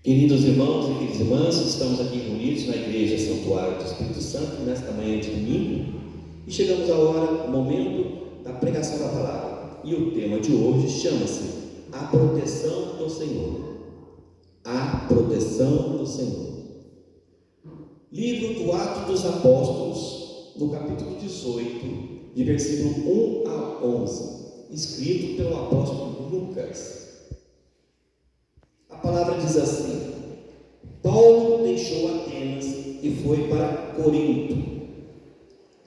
Queridos irmãos e queridas irmãs, estamos aqui reunidos na Igreja Santuário do Espírito Santo nesta manhã de domingo e chegamos à hora, o momento da pregação da palavra. E o tema de hoje chama-se A Proteção do Senhor. A Proteção do Senhor. Livro do Atos dos Apóstolos, no capítulo 18, de versículo 1 a 11, escrito pelo apóstolo Lucas. A palavra diz assim: Paulo deixou Atenas e foi para Corinto.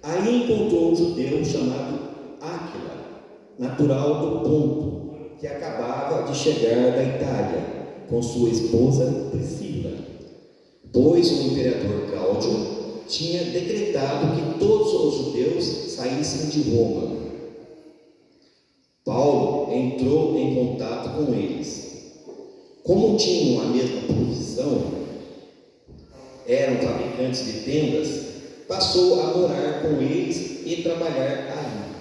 Aí encontrou um judeu chamado Áquila, natural do Ponto, que acabava de chegar da Itália, com sua esposa Priscila, pois o imperador Cláudio tinha decretado que todos os judeus saíssem de Roma. Paulo entrou em contato com eles. Como tinham a mesma profissão, eram fabricantes de tendas, passou a morar com eles e trabalhar ali.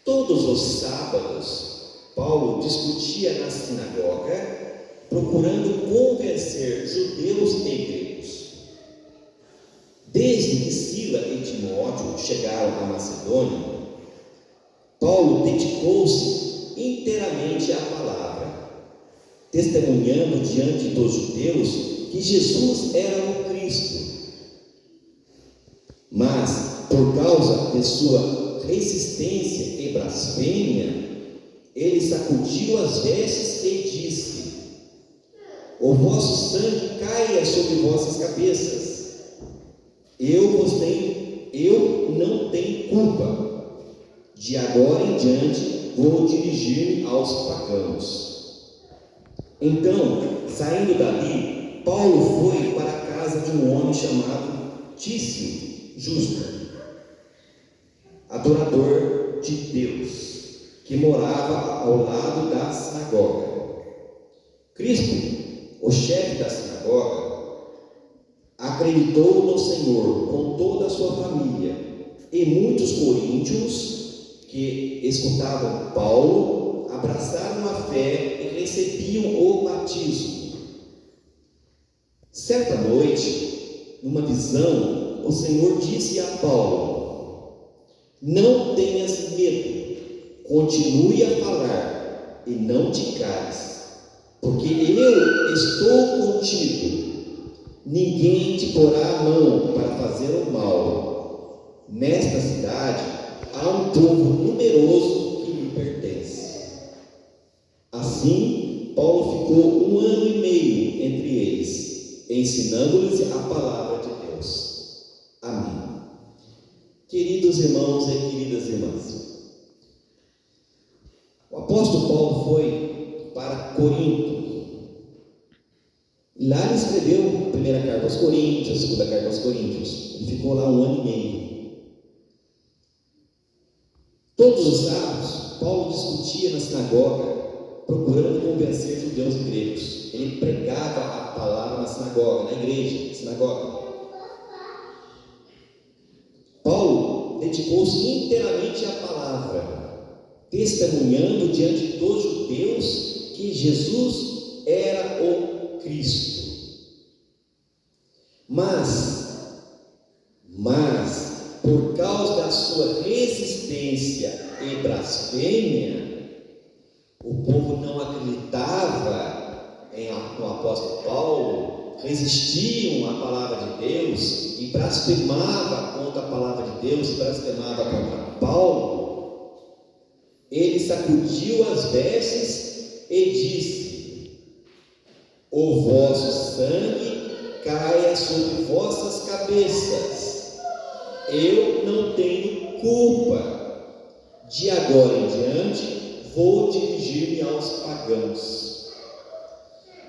Todos os sábados, Paulo discutia na sinagoga, procurando convencer judeus e gregos. Desde que Sila e Timóteo chegaram à Macedônia, Paulo dedicou-se inteiramente à palavra, testemunhando diante dos judeus que Jesus era o Cristo. Mas, por causa de sua resistência e blasfêmia, ele sacudiu as vestes e disse: O vosso sangue caia sobre vossas cabeças. Eu não tenho culpa. De agora em diante vou dirigir-me aos pagãos. Então, saindo dali, Paulo foi para a casa de um homem chamado Tício Justo, adorador de Deus, que morava ao lado da sinagoga. Crispo, o chefe da sinagoga, acreditou no Senhor com toda a sua família, e muitos coríntios que escutavam Paulo abraçaram a fé e recebiam o batismo. Certa noite, numa visão, o Senhor disse a Paulo: Não tenhas medo, continue a falar e não te cales, porque eu estou contigo. Ninguém te porá a mão para fazer o mal. Nesta cidade há um povo numeroso que lhe pertence. Assim, Paulo ficou 1 ano e meio entre eles, ensinando-lhes a palavra de Deus. Amém. Queridos irmãos e queridas irmãs, o apóstolo Paulo foi para Corinto. E lá ele escreveu a primeira carta aos Coríntios, a segunda carta aos Coríntios. Ele ficou lá 1 ano e meio. Todos os sábados, Paulo discutia na sinagoga, procurando convencer judeus e gregos. Ele pregava a palavra na sinagoga, na igreja, sinagoga. Paulo dedicou-se inteiramente à palavra, testemunhando diante dos judeus que Jesus era o Cristo. Mas, por causa da sua resistência e blasfêmia, o povo não acreditava no apóstolo Paulo, resistiam à palavra de Deus e blasfemava contra a palavra de Deus, blasfemava contra Paulo. Ele sacudiu as vestes e disse: O vosso sangue caia sobre vossas cabeças. Eu não tenho culpa. De agora em diante vou dirigir-me aos pagãos.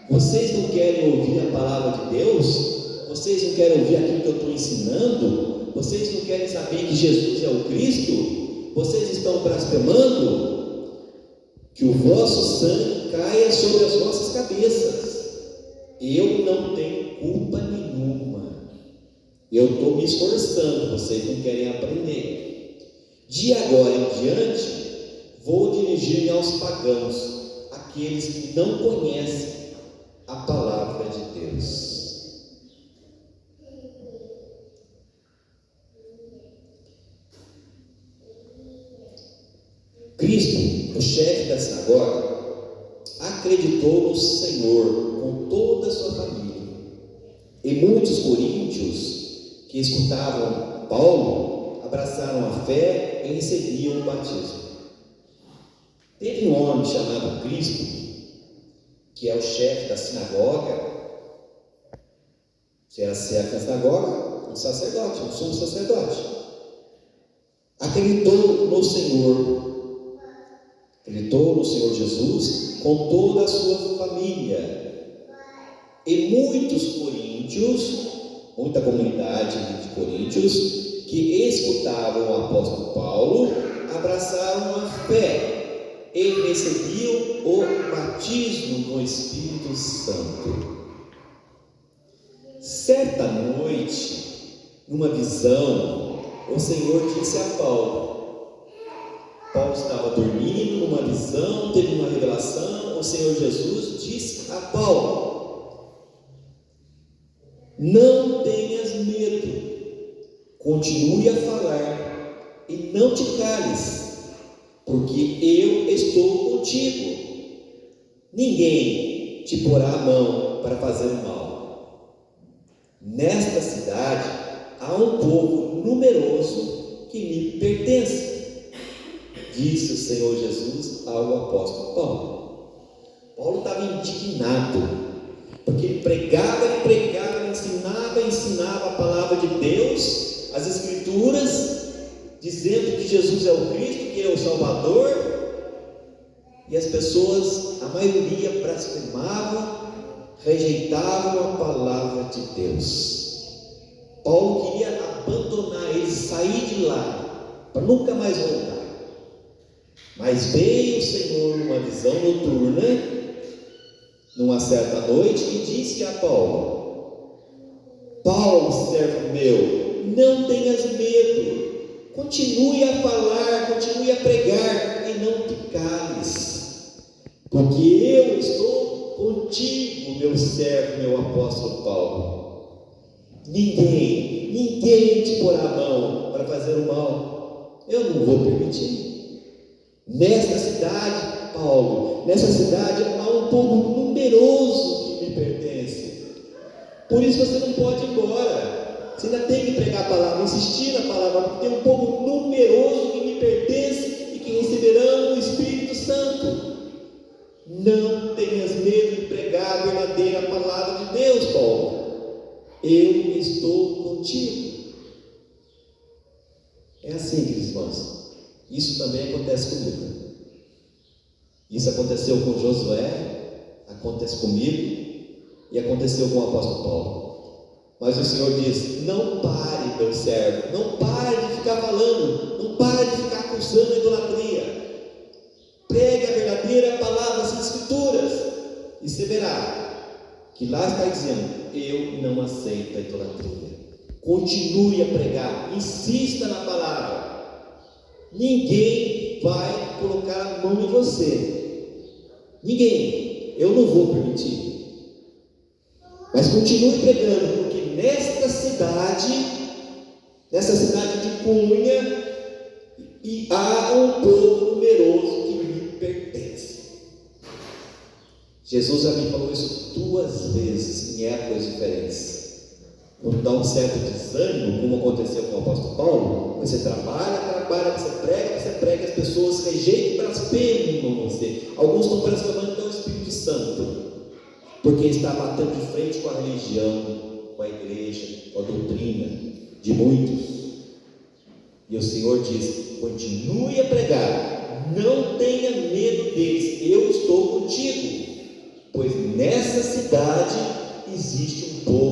Vocês não querem ouvir a palavra de Deus? Vocês não querem ouvir aquilo que eu estou ensinando? Vocês não querem saber que Jesus é o Cristo? Vocês estão blasfemando? Que o vosso sangue caia sobre as vossas cabeças. Eu não tenho culpa nenhuma. Eu estou me esforçando, vocês não querem aprender. De agora em diante, vou dirigir-me aos pagãos, aqueles que não conhecem a a palavra de Deus. Cristo, o chefe da sinagoga, acreditou no Senhor com toda a sua família. E muitos coríntios que escutavam Paulo abraçaram a fé e recebiam o batismo. Teve um homem chamado Cristo, que é o chefe da sinagoga. Se era chefe da sinagoga, um sacerdote, um sumo sacerdote. Acreditou no Senhor Jesus com toda a sua família. E muitos coríntios, muita comunidade de coríntios, que escutavam o apóstolo Paulo, abraçaram a fé e recebiam o batismo no Espírito Santo. Certa noite, numa visão, o Senhor disse a Paulo estava dormindo, numa visão, teve uma revelação. O Senhor Jesus disse a Paulo: não tenhas medo, continue a falar e não te cales, porque eu estou contigo. Ninguém te porá a mão para fazer o mal. Nesta cidade há um povo numeroso que me pertence, disse o Senhor Jesus ao apóstolo Paulo. Paulo estava indignado, porque ele pregava, ensinava a palavra de Deus, as Escrituras, dizendo que Jesus é o Cristo, que Ele é o Salvador, e as pessoas, a maioria, blasfemavam, rejeitavam a palavra de Deus. Paulo queria abandonar ele, sair de lá, para nunca mais voltar. Mas veio o Senhor numa visão noturna, numa certa noite, e disse a Paulo: Paulo, servo meu, não tenhas medo, continue a falar, continue a pregar, e não te cales, porque eu estou contigo, meu servo, meu apóstolo Paulo. Ninguém te porá a mão para fazer o mal, eu não vou permitir. Nesta cidade, Paulo, nessa cidade há um povo numeroso que me pertence. Por isso você não pode ir embora. Você ainda tem que pregar a palavra, insistir na palavra, porque tem um povo numeroso que me pertence e que receberão o Espírito Santo. Não tenhas medo de pregar a verdadeira palavra de Deus, Paulo. Eu estou contigo. É assim, queridos irmãos. Isso também acontece comigo. Isso aconteceu com Josué, acontece comigo e aconteceu com o apóstolo Paulo. Mas o Senhor diz: não pare, meu servo, não pare de ficar falando, não pare de ficar acusando a idolatria. Pregue a verdadeira palavra, as Escrituras, e você verá que lá está dizendo: eu não aceito a idolatria. Continue a pregar, insista na palavra. Ninguém vai colocar a mão em você. Ninguém. Eu não vou permitir. Mas continue pregando, porque nesta cidade de Cunha, e há um povo numeroso que me pertence. Jesus já me falou isso 2 vezes em épocas diferentes. Quando dá um certo desânimo, como aconteceu com o apóstolo Paulo, você trabalha, você prega, as pessoas rejeitam e blasfemam você. Alguns estão blasfemando até o Espírito Santo, porque está batendo de frente com a religião, com a igreja, com a doutrina de muitos. E o Senhor diz: continue a pregar, não tenha medo deles, eu estou contigo, pois nessa cidade existe um povo